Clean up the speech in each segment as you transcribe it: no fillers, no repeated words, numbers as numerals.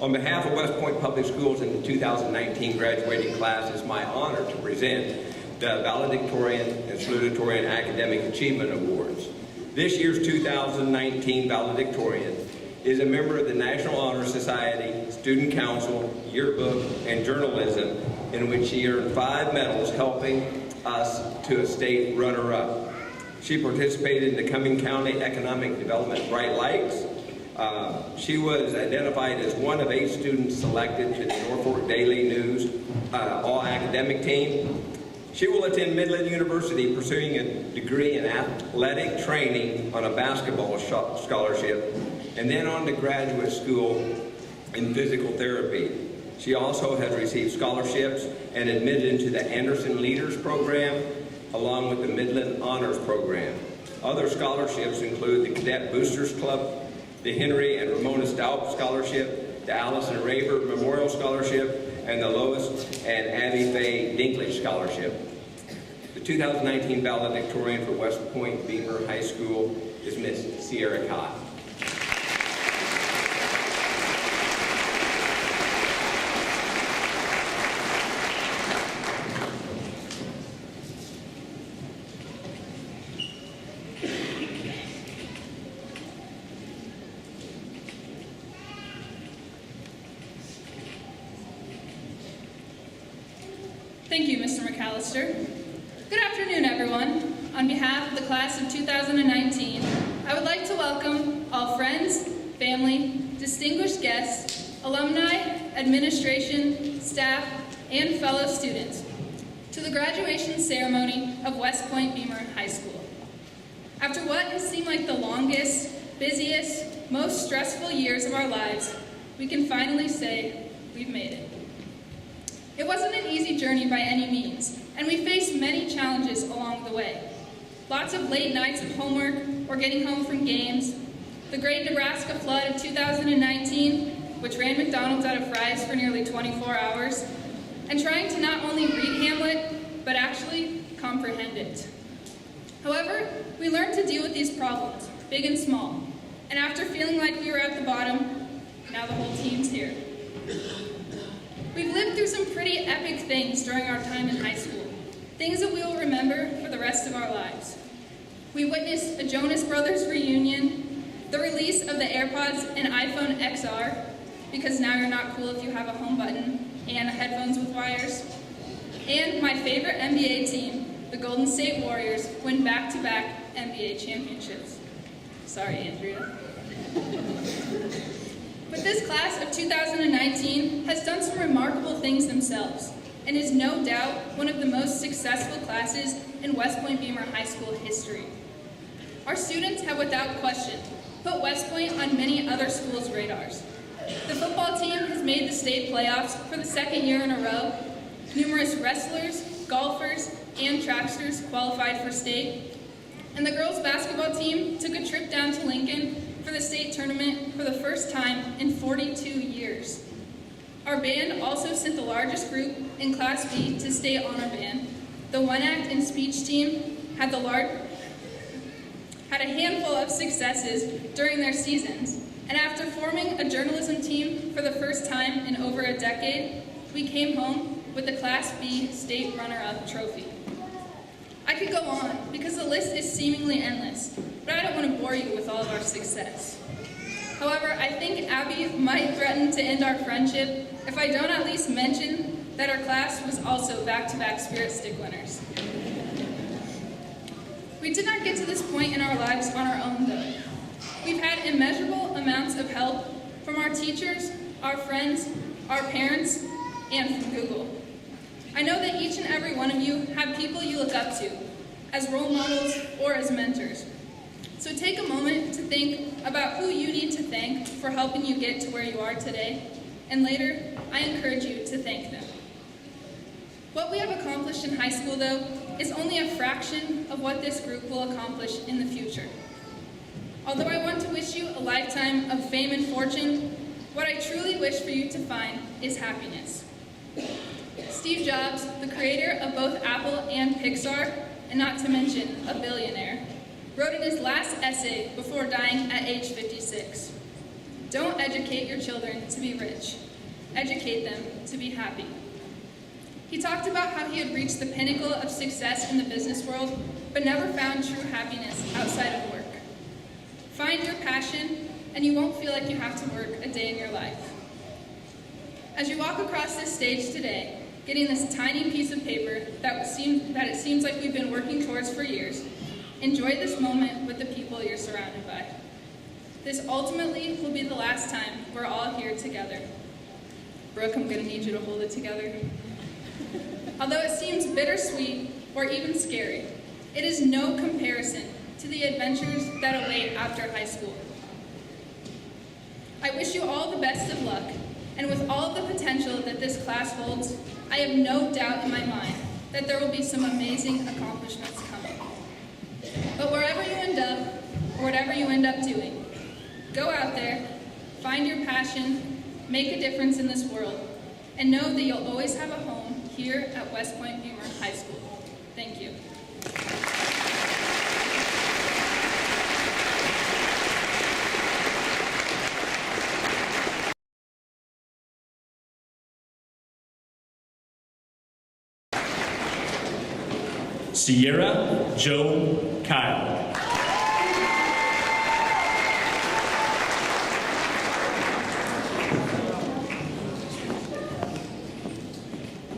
On behalf of West Point Public Schools and the 2019 graduating class, it's my honor to present the Valedictorian and Salutatorian Academic Achievement Awards. This year's 2019 valedictorian is a member of the National Honor Society, Student Council, Yearbook, and Journalism, in which she earned 5 medals, helping us to a state runner-up. She participated in the Cumming County Economic Development Bright Lights. She was identified as one of 8 students selected to the Norfolk Daily News all-academic team. She will attend Midland University pursuing a degree in athletic training on a basketball scholarship, and then on to graduate school in physical therapy. She also has received scholarships and admitted into the Anderson Leaders Program, along with the Midland Honors Program. Other scholarships include the Cadet Boosters Club, the Henry and Ramona Staub Scholarship, the Allison Raver Memorial Scholarship, and the Lois and Abby Faye Dinklage Scholarship. The 2019 valedictorian for West Point Beamer High School is Miss Sierra Cott. Thank you, Mr. McAllister. Good afternoon, everyone. On behalf of the class of 2019, I would like to welcome all friends, family, distinguished guests, alumni, administration, staff, and fellow students to the graduation ceremony of West Point Beamer High School. After what has seemed like the longest, busiest, most stressful years of our lives, we can finally say we've made it. It wasn't an easy journey by any means, and we faced many challenges along the way. Lots of late nights of homework or getting home from games, the Great Nebraska Flood of 2019, which ran McDonald's out of fries for nearly 24 hours, and trying to not only read Hamlet, but actually comprehend it. However, we learned to deal with these problems, big and small, and after feeling like we were at the bottom, now the whole team's here. We've lived through some pretty epic things during our time in high school, things that we will remember for the rest of our lives. We witnessed a Jonas Brothers reunion, the release of the AirPods and iPhone XR, because now you're not cool if you have a home button and headphones with wires, and my favorite NBA team, the Golden State Warriors, win back-to-back NBA championships. Sorry, Andrea. But this class of 2019 has done some remarkable things themselves and is no doubt one of the most successful classes in West Point Beamer High School history. Our students have without question put West Point on many other schools' radars. The football team has made the state playoffs for the 2nd year in a row. Numerous wrestlers, golfers, and tracksters qualified for state. And the girls' basketball team took a trip down to Lincoln for the state tournament for the first time in 42 years. Our band also sent the largest group in Class B to state honor band. The One Act and Speech team had a handful of successes during their seasons, and after forming a journalism team for the first time in over a decade, we came home with the Class B state runner-up trophy. I could go on, because the list is seemingly endless, but I don't want to bore you with all of our success. However, I think Abby might threaten to end our friendship if I don't at least mention that our class was also back-to-back Spirit Stick winners. We did not get to this point in our lives on our own, though. We've had immeasurable amounts of help from our teachers, our friends, our parents, and from Google. I know that each and every one of you have people you look up to, as role models or as mentors. So take a moment to think about who you need to thank for helping you get to where you are today, and later, I encourage you to thank them. What we have accomplished in high school, though, is only a fraction of what this group will accomplish in the future. Although I want to wish you a lifetime of fame and fortune, what I truly wish for you to find is happiness. Steve Jobs, the creator of both Apple and Pixar, and not to mention a billionaire, wrote in his last essay before dying at age 56, Don't educate your children to be rich. Educate them to be happy. He talked about how he had reached the pinnacle of success in the business world, but never found true happiness outside of work. Find your passion, and you won't feel like you have to work a day in your life. As you walk across this stage today, getting this tiny piece of paper that it seems like we've been working towards for years, enjoy this moment with the people you're surrounded by. This ultimately will be the last time we're all here together. Brooke, I'm going to need you to hold it together. Although it seems bittersweet or even scary, it is no comparison to the adventures that await after high school. I wish you all the best of luck, and with all the potential that this class holds, I have no doubt in my mind that there will be some amazing accomplishments coming. But wherever you end up, or whatever you end up doing, go out there, find your passion, make a difference in this world, and know that you'll always have a home here at West Point Beamer High School. Thank you. Sierra Joe Kyle.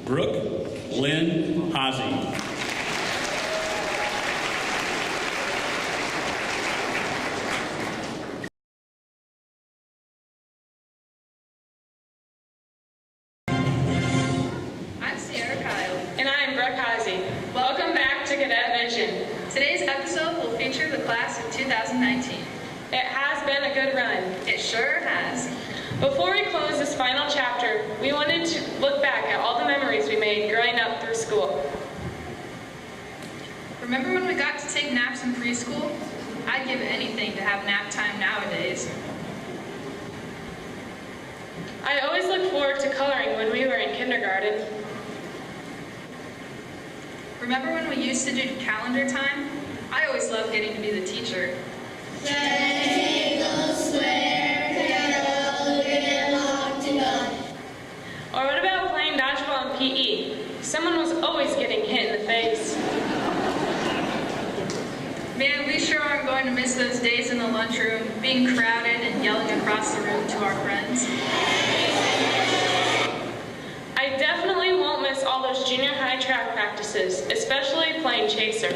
Brooke Lynn Hazy. I'm Sierra Kyle. And I am Brooke Hazy. Welcome back to Cadet Vision. Today's episode will feature the class of 2019. It has been a good run. It sure has. Before we close this final chapter, we wanted to look back at all the memories we made growing up through school. Remember when we got to take naps in preschool? I'd give anything to have nap time nowadays. I always look forward to coloring when we were in kindergarten. Remember when we used to do calendar time? I always loved getting to be the teacher. Or what about playing dodgeball in PE? Someone was always getting hit in the face. Man, we sure aren't going to miss those days in the lunchroom, being crowded and yelling across the room to our friends. I definitely won't miss all those junior high track practices, especially playing chaser.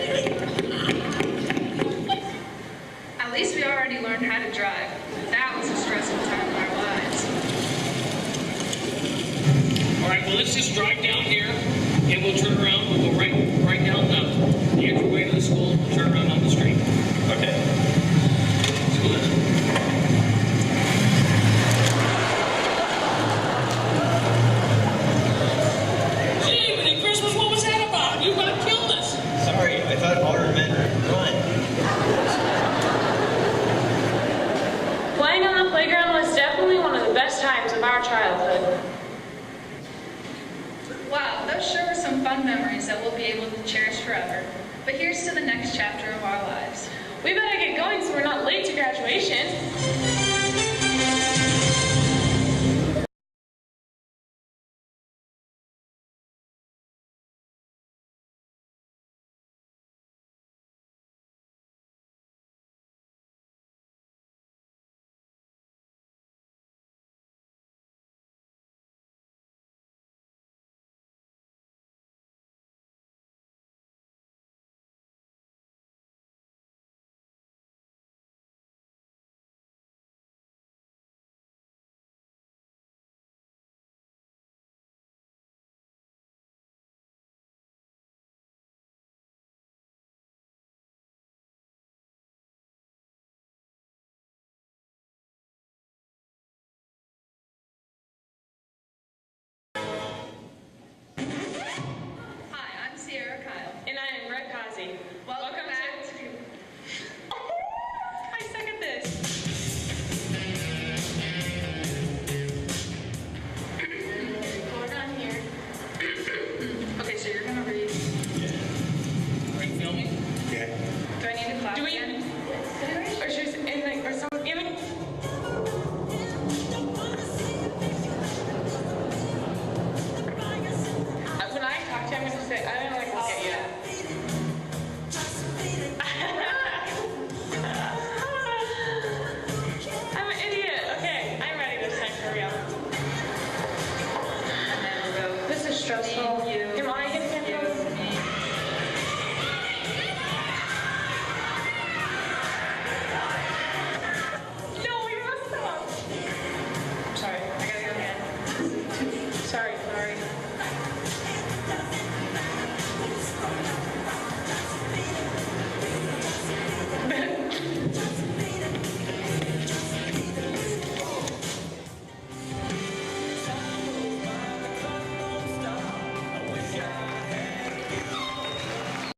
At least we already learned how to drive. That was a stressful time in our lives. All right, well, let's just drive down here, and we'll turn around. We'll go right down the entryway to the school, turn around on the street. Okay. Let's go there. Gee, Merry Christmas, what was that about? You about killed us. Sorry, I thought order meant run. Playing on the playground was definitely one of the best times of our childhood. Wow, those sure were some fun memories that we'll be able to cherish forever. But here's to the next chapter of our lives. We better get going so we're not late to graduation.